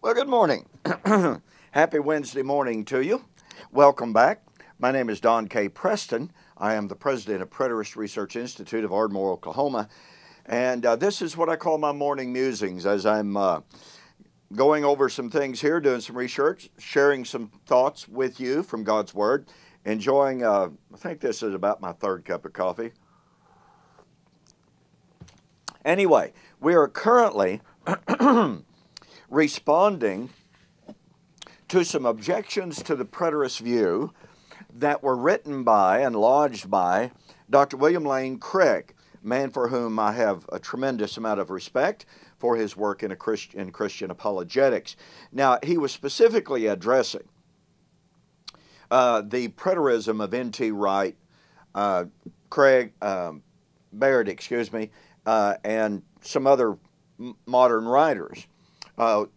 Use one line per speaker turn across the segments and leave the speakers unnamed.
Well, good morning. Happy Wednesday morning to you. Welcome back. My name is Don K. Preston. I am the president of Preterist Research Institute of Ardmore, Oklahoma. And this is what I call my morning musings as I'm going over some things here, doing some research, sharing some thoughts with you from God's Word, enjoying, I think this is about my third cup of coffee. Anyway, we are currently responding to some objections to the preterist view that were written by and lodged by Dr. William Lane Craig, a man for whom I have a tremendous amount of respect for his work in Christian apologetics. Now, he was specifically addressing the preterism of N.T. Wright, Craig, Barrett, and some other modern writers,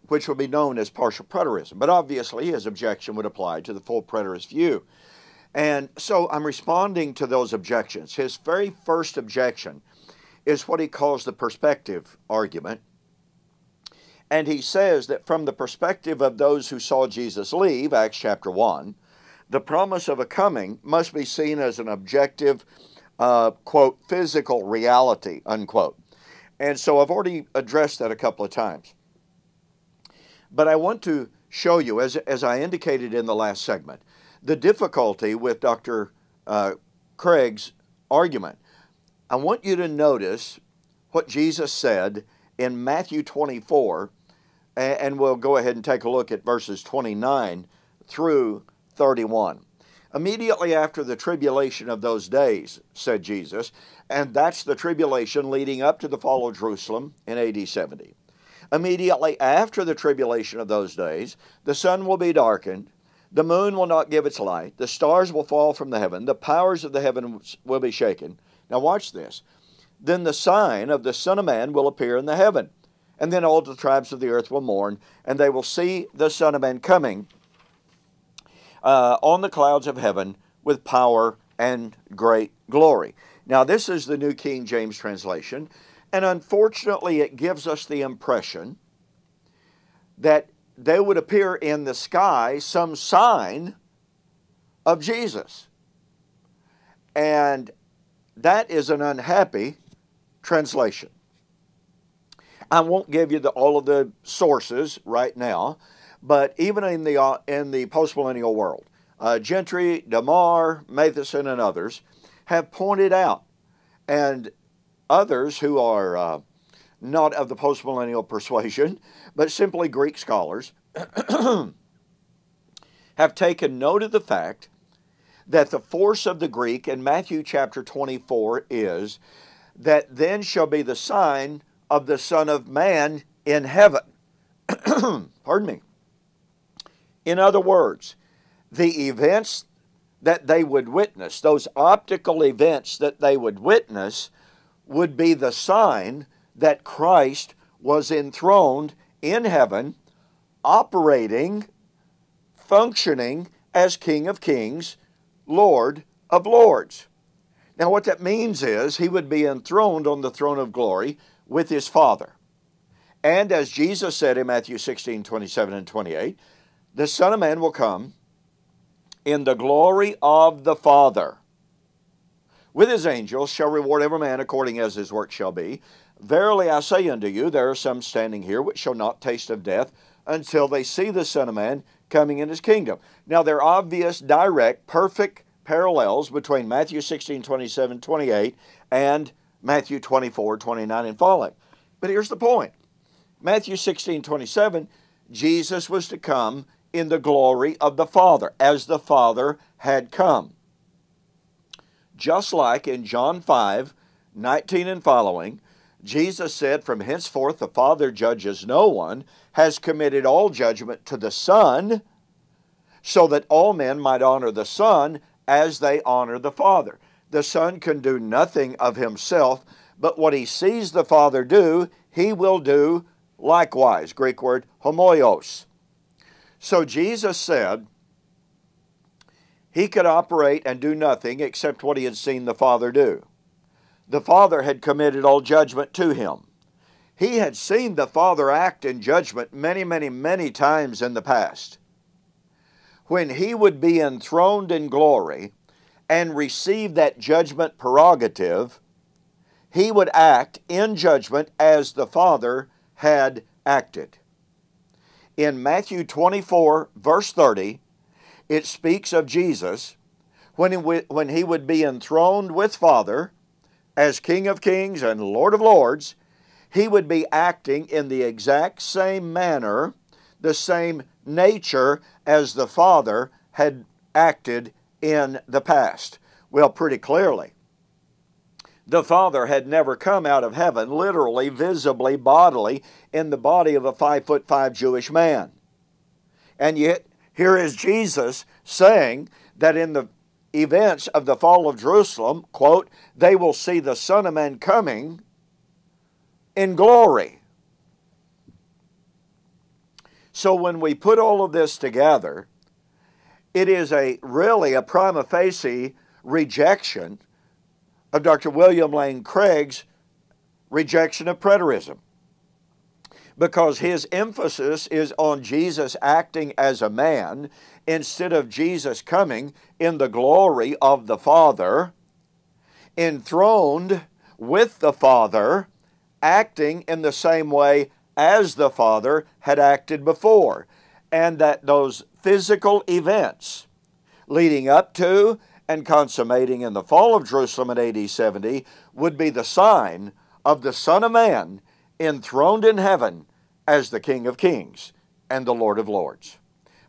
which would be known as partial preterism. But obviously, his objection would apply to the full preterist view. And so I'm responding to those objections. His very first objection is what he calls the perspective argument. And he says that from the perspective of those who saw Jesus leave, Acts chapter 1, the promise of a coming must be seen as an objective, quote, physical reality, unquote. And so I've already addressed that a couple of times. But I want to show you, as I indicated in the last segment, the difficulty with Dr. Craig's argument. I want you to notice what Jesus said in Matthew 24, and we'll go ahead and take a look at verses 29 through 31. Immediately after the tribulation of those days, said Jesus, and that's the tribulation leading up to the fall of Jerusalem in AD 70. Immediately after the tribulation of those days, the sun will be darkened, the moon will not give its light, the stars will fall from the heaven, the powers of the heavens will be shaken. Now watch this. Then the sign of the Son of Man will appear in the heaven, and then all the tribes of the earth will mourn, and they will see the Son of Man coming on the clouds of heaven with power and great glory. Now this is the New King James translation, and unfortunately it gives us the impression that there would appear in the sky some sign of Jesus. And that is an unhappy translation. I won't give you all of the sources right now, but even in the postmillennial world, Gentry, DeMar, Matheson, and others have pointed out, and others who are not of the postmillennial persuasion, but simply Greek scholars, have taken note of the fact that the force of the Greek in Matthew chapter 24 is that then shall be the sign of the Son of Man in heaven. Pardon me. In other words, the events that they would witness, those optical events that they would witness, would be the sign that Christ was enthroned in heaven, operating, functioning as King of Kings, Lord of Lords. Now what that means is he would be enthroned on the throne of glory with his Father. And as Jesus said in Matthew 16, 27 and 28, the Son of Man will come in the glory of the Father. With his angels shall reward every man according as his work shall be. Verily I say unto you, there are some standing here which shall not taste of death until they see the Son of Man coming in his kingdom. Now there are obvious, direct, perfect parallels between Matthew 16, 27, 28 and Matthew 24, 29 and following. But here's the point. Matthew 16, 27, Jesus was to come in the glory of the Father, as the Father had come. Just like in John 5, 19 and following, Jesus said, from henceforth the Father judges no one, has committed all judgment to the Son, so that all men might honor the Son as they honor the Father. The Son can do nothing of himself, but what he sees the Father do, he will do likewise. Greek word homoios. So Jesus said he could operate and do nothing except what he had seen the Father do. The Father had committed all judgment to him. He had seen the Father act in judgment many, many, many times in the past. When he would be enthroned in glory and receive that judgment prerogative, he would act in judgment as the Father had acted. In Matthew 24, verse 30, it speaks of Jesus when he would be enthroned with Father as King of Kings and Lord of Lords. He would be acting in the exact same manner, the same nature as the Father had acted in the past. Well, pretty clearly, the Father had never come out of heaven, literally, visibly, bodily, in the body of a 5'5" Jewish man. And yet, here is Jesus saying that in the events of the fall of Jerusalem, quote, they will see the Son of Man coming in glory. So when we put all of this together, it is really a prima facie rejection of Dr. William Lane Craig's rejection of preterism, because his emphasis is on Jesus acting as a man instead of Jesus coming in the glory of the Father, enthroned with the Father, acting in the same way as the Father had acted before, and that those physical events leading up to and consummating in the fall of Jerusalem in AD 70 would be the sign of the Son of Man enthroned in heaven as the King of Kings and the Lord of Lords.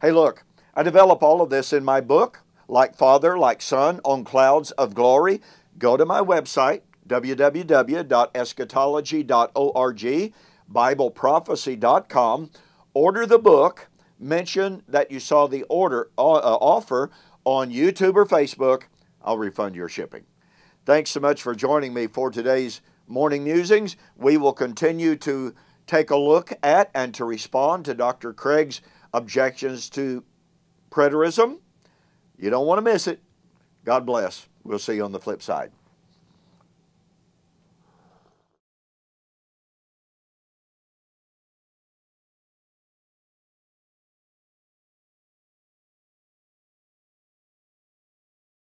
Hey, look, I develop all of this in my book, Like Father, Like Son, on Clouds of Glory. Go to my website, www.eschatology.org, BibleProphecy.com. Order the book. Mention that you saw the offer on YouTube or Facebook. I'll refund your shipping. Thanks so much for joining me for today's morning musings. We will continue to take a look at and to respond to Dr. Craig's objections to preterism. You don't want to miss it. God bless. We'll see you on the flip side.